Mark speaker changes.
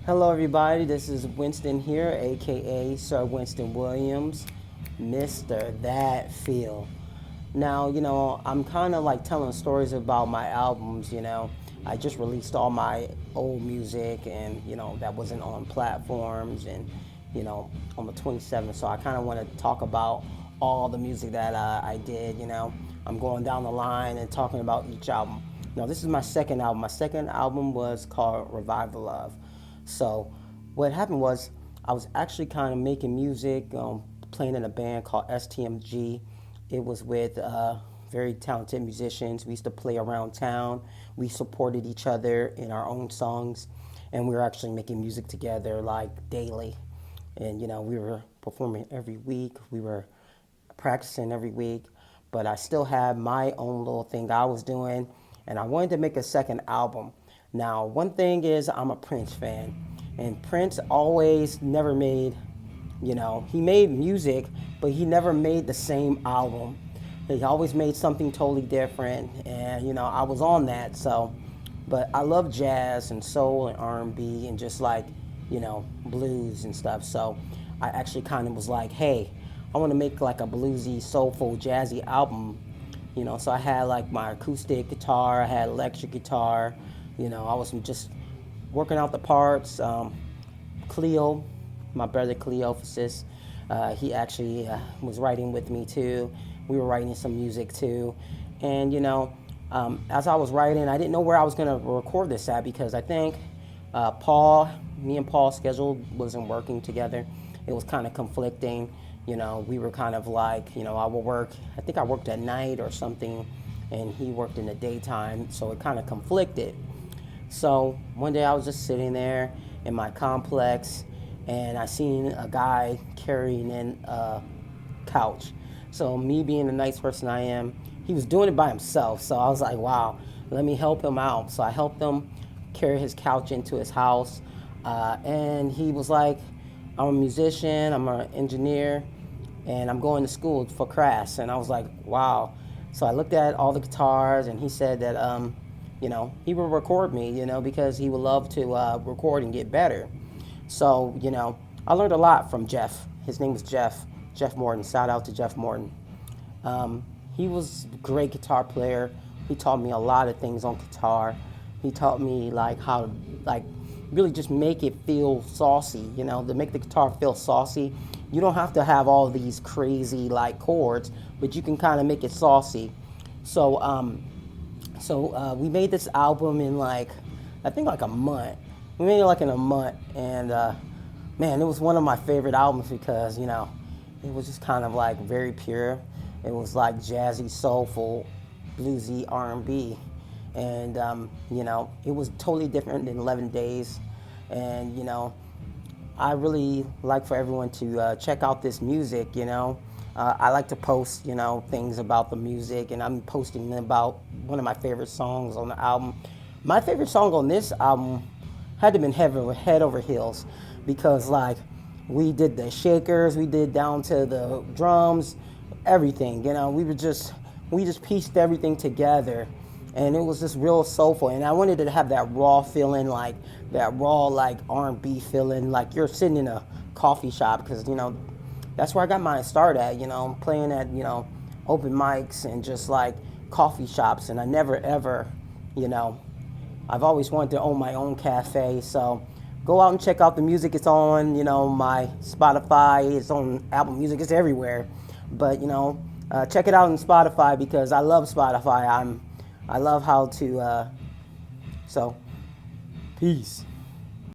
Speaker 1: Hello, everybody. This is Winston here, aka Sir Winston Williams, Mr. That Feel. Now, I'm kind of like telling stories about my albums. I just released all my old music, and that wasn't on platforms, and on the 27th. So I kind of want to talk about all the music that I did. I'm going down the line and talking about each album. Now, this is my second album. My second album was called Revive the Love. So, what happened was I was actually kind of making music, playing in a band called STMG. It was with very talented musicians. We used to play around town. We supported each other in our own songs, and we were actually making music together like daily. And we were performing every week. We were practicing every week, but I still had my own little thing I was doing, and I wanted to make a second album. Now, one thing is, I'm a Prince fan, and Prince always never made, he made music, but he never made the same album. He always made something totally different, and I was on that. So, but I love jazz and soul and R&B and B and just like blues and stuff. So I actually kind of was like, hey, I want to make like a bluesy, soulful, jazzy album. So I had like my acoustic guitar, I had electric guitar. I was just working out the parts. Cleo, my brother Cleophasis, he actually was writing with me too. We were writing some music too. And as I was writing, I didn't know where I was going to record this at, because I think me and Paul's schedule wasn't working together. It was kind of conflicting. We were kind of like, I would work, I think I worked at night or something, and he worked in the daytime, so it kind of conflicted. So one day I was just sitting there in my complex, and I seen a guy carrying in a couch. So me being the nice person I am, he was doing it by himself. So I was like, wow, let me help him out. So I helped him carry his couch into his house. And he was like, I'm a musician, I'm an engineer, and I'm going to school for Crass. And I was like, wow. So I looked at all the guitars, and he said that, he would record me, because he would love to record and get better. So, I learned a lot from Jeff. His name was Jeff Morton. Shout out to Jeff Morton. He was a great guitar player. He taught me a lot of things on guitar. He taught me like how to really just make it feel saucy, to make the guitar feel saucy. You don't have to have all these crazy like chords, but you can kind of make it saucy. So we made this album in I think like a month. We made it like in a month, and man, it was one of my favorite albums because it was just kind of like very pure. It was like jazzy, soulful, bluesy R&B, and it was totally different than 11 Days, and I really like for everyone to check out this music. I like to post things about the music, and I'm posting about one of my favorite songs on the album. My favorite song on this album had to have been Head Over Heels, because we did the shakers, we did down to the drums, everything. We just pieced everything together, and it was just real soulful. And I wanted to have that raw feeling, that raw R&B feeling, like you're sitting in a coffee shop, because that's where I got my start at. Playing at open mics and just coffee shops, and I never ever, I've always wanted to own my own cafe. So go out and check out the music. It's on, my Spotify. It's on Apple Music. It's everywhere. But check it out on Spotify, because I love Spotify. I love how to. So, peace.